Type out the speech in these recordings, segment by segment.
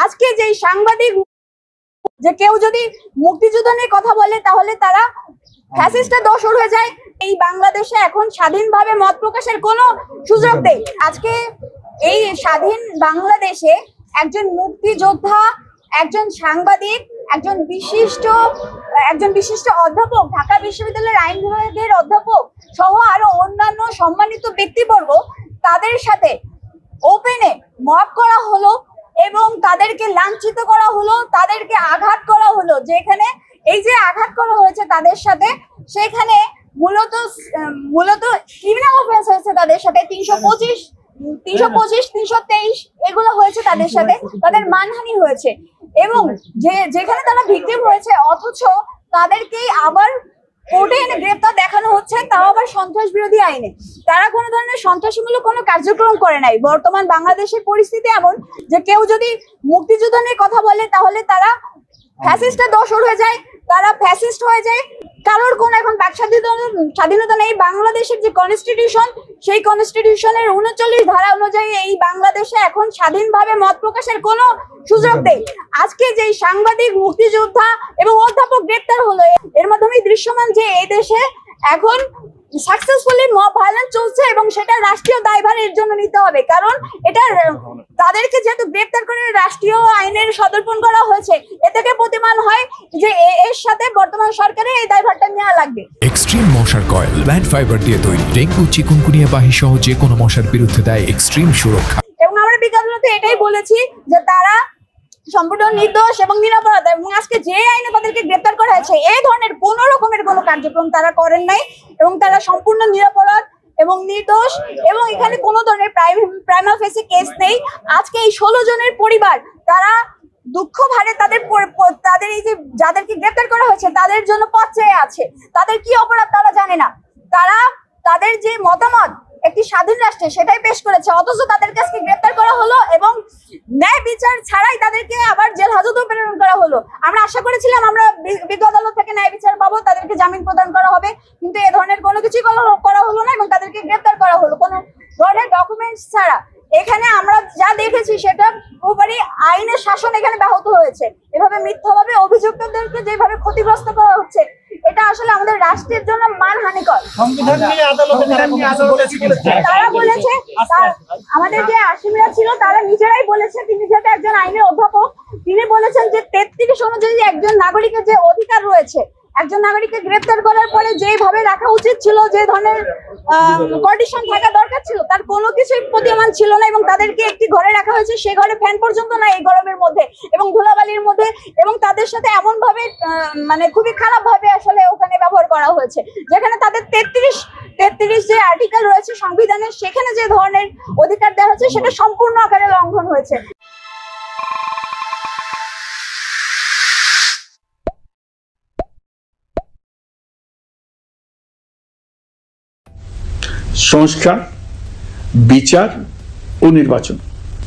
আজকে যে সাংবাদিক যে কেউ যদি মুক্তিযুদ্ধ নিয়ে কথা বলে তাহলে তারা ফ্যাসিস্টের দোসর হয়ে যায়। এই বাংলাদেশে এখন স্বাধীনভাবে মত প্রকাশের কোনো সুযোগ নেই। আজকে এই স্বাধীন বাংলাদেশে একজন মুক্তিযোদ্ধা, একজন সাংবাদিক, একজন বিশিষ্ট অধ্যাপক, ঢাকা বিশ্ববিদ্যালয়ের আইন বিভাগের অধ্যাপক সহ আরো অন্যান্য সম্মানিত ব্যক্তিবর্গ, তাদের সাথে ওপেনে মব করা হলো এবং তাদেরকে লাঞ্ছিত করা হলো, তাদেরকে আঘাত করা হলো। যেখানে এই যে আঘাত করা হয়েছে তাদের সাথে, সেখানে মূলত ক্রিমিনাল অফেন্স হয়েছে তাদের সাথে 325, 323 এগুলো হয়েছে তাদের সাথে, তাদের মানহানি হয়েছে এবং যেখানে তারা ভিকটিম হয়েছে অথচ তাদেরকেই আবার কোর্টে এনে গ্রেপ্তার দেখানো হচ্ছে, তাও আবার সন্ত্রাস বিরোধী আইনে। তারা কোনো ধরনের সন্ত্রাসমূলক কোনো কার্যক্রম করে নাই। বর্তমান বাংলাদেশের পরিস্থিতি এমন যে কেউ যদি মুক্তিযুদ্ধ নিয়ে কথা বলে তাহলে তারা ফ্যাসিস্টের দোসর হয়ে যায়, তারা ফ্যাসিস্ট হয়ে যায়। কারোর কোনো এখন বাক স্বাধীনতা নেই। বাংলাদেশের যে কনস্টিটিউশন, সেই কনস্টিটিউশনের 39 ধারা অনুযায়ী এই বাংলাদেশে এখন স্বাধীনভাবে মত প্রকাশের কোনো সুযোগ নেই। আজকে যে সাংবাদিক, মুক্তিযোদ্ধা এবং অধ্যাপক গ্রেপ্তার হলো, এর মাধ্যমে দৃশ্যমান যে এই দেশে এখন সাকসেসফুলি মব ভায়োলেন্স চলছে এবং সেটা রাষ্ট্রীয় দায়ভার এর জন্য নিতে হবে। কারণ এটা তাদেরকে যেহেতু গ্রেপ্তার করে রাষ্ট্রীয় আইনের সদর্পণ করা হয়েছে, এ থেকে প্রতিমান হয় যে এর সাথে বর্তমান সরকারের এই দায়ভারটা নেওয়া লাগবে। এক্সট্রিম মশার কয়েল প্ল্যান্ট ফাইবার দিয়ে তৈরি, ডেঙ্গু, চিকুনগুনিয়া বাহি সহ যে কোনো মশার বিরুদ্ধে দেয় এক্সট্রিম সুরক্ষা। এবং আমরা বিগততে এটাই বলেছি যে তারা সম্পূর্ণ নির্দোষ এবং নিরপরাধ, এবং আজকে যে আইনে তাদেরকে গ্রেপ্তার করা হয়েছে এই ধরনের কোন রকমের কোনো কার্যক্রম তারা করেন নাই এবং তারা সম্পূর্ণ নিরপরাধ এবং নির্দোষ, এবং এখানে কোনো ধরনের প্রাইমা ফেসি কেস নেই। আজকে এই 16 জনের পরিবার তারা দুঃখ ভারে তাদের এই যে যাদেরকে গ্রেপ্তার করা হয়েছে তাদের জন্য পথ চেয়ে আছে। তাদের কি অপরাধ তারা জানে না। তারা তাদের যে মতামত একটি স্বাধীন রাষ্ট্রে সেটাই পেশ করেছে, অথচ তাদেরকে আজকে গ্রেপ্তার করা হলো এবং ন্যায় বিচার ছাড়াই তাদেরকে আবার জেল হাজতে প্রেরণ করা হলো। আমরা আশা করেছিলাম আমরা বিজ্ঞ আদালত থেকে ন্যায় বিচার পাবো, তাদেরকে জামিন প্রদান করা হবে, কিন্তু এ ধরনের কোনো কিছুই করা হলো না এবং তাদেরকে গ্রেপ্তার করা হলো কোনো ধরনের ডকুমেন্টস ছাড়া। এখানে আমরা যা দেখেছি সেটা পুরোপুরি আইনের শাসন এখানে ব্যাহত হয়েছে। এভাবে মিথ্যাভাবে অভিযুক্তদেরকে যেভাবে ক্ষতিগ্রস্ত করা হচ্ছে, এটা আসলে আমাদের রাষ্ট্রের জন্য মানহানিকর। তারা বলেছে, আমাদের যে আসামিরা ছিল তারা নিজেরাই বলেছে, তিনি যেহেতু একজন আইনের অধ্যাপক, তিনি বলেছেন যে 33 অনুযায়ী একজন নাগরিকের যে অধিকার রয়েছে, একজন নাগরিককে গ্রেপ্তার করার পরে যেভাবে রাখা উচিত ছিল, যে ধরনের কন্ডিশন থাকা দরকার ছিল, তার কোনো কিছুই প্রতীয়মান ছিল না এবং তাদেরকে একটি ঘরে রাখা হয়েছে, সে ঘরে ফ্যান পর্যন্ত নাই এই গরমের মধ্যে এবং ধুলাবালির মধ্যে, এবং তাদের সাথে এমন ভাবে মানে খুবই খারাপ ভাবে আসলে ওখানে ব্যবহার করা হয়েছে, যেখানে তাদের 33 যে আর্টিকেল রয়েছে সংবিধানের, সেখানে যে ধরনের অধিকার দেওয়া হয়েছে সেটা সম্পূর্ণ আকারে লঙ্ঘন হয়েছে। সংস্কার, বিচার ও নির্বাচন।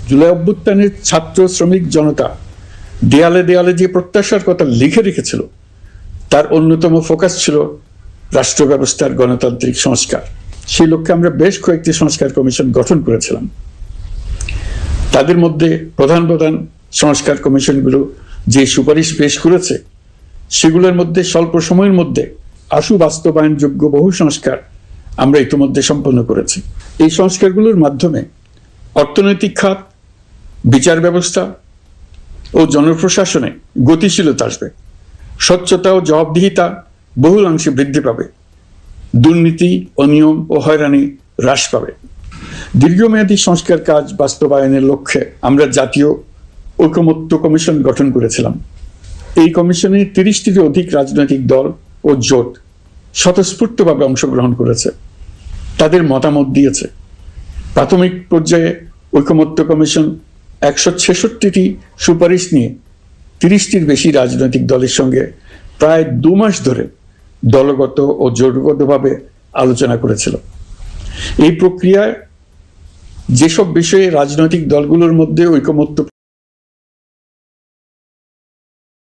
জুলাই অভ্যুত্থানের ছাত্র শ্রমিক জনতা দেয়ালে দেয়ালে যে প্রত্যাশার কথা লিখে রেখেছিল, তার অন্যতম ফোকাস ছিল রাষ্ট্র ব্যবস্থার গণতান্ত্রিক সংস্কার। সেই লক্ষ্যে আমরা বেশ কয়েকটি সংস্কার কমিশন গঠন করেছিলাম। তাদের মধ্যে প্রধান সংস্কার কমিশনগুলো যে সুপারিশ পেশ করেছে, সেগুলোর মধ্যে স্বল্প সময়ের মধ্যে আশু বাস্তবায়নযোগ্য বহু সংস্কার আমরা ইতিমধ্যে সম্পন্ন করেছি। এই সংস্কারগুলোর মাধ্যমে অর্থনৈতিক খাত, বিচার ব্যবস্থা ও জনপ্রশাসনে গতিশীলতা আসবে, স্বচ্ছতা ও জবাবদিহিতা বহুলাংশে বৃদ্ধি পাবে, দুর্নীতি, অনিয়ম ও হয়রানি হ্রাস পাবে। দীর্ঘমেয়াদী সংস্কার কাজ বাস্তবায়নের লক্ষ্যে আমরা জাতীয় ঐকমত্য কমিশন গঠন করেছিলাম। এই কমিশনে 30টিরও অধিক রাজনৈতিক দল ও জোট স্বতঃস্ফূর্তভাবে অংশগ্রহণ করেছে, তাদের মতামত দিয়েছে। প্রাথমিক পর্যায়ে ঐকমত্য কমিশন 166টি সুপারিশ নিয়ে 30টির বেশি রাজনৈতিক দলের সঙ্গে প্রায় 2 মাস ধরে দলগত ও জোটগতভাবে আলোচনা করেছিল। এই প্রক্রিয়ায় যেসব বিষয়ে রাজনৈতিক দলগুলোর মধ্যে ঐকমত্য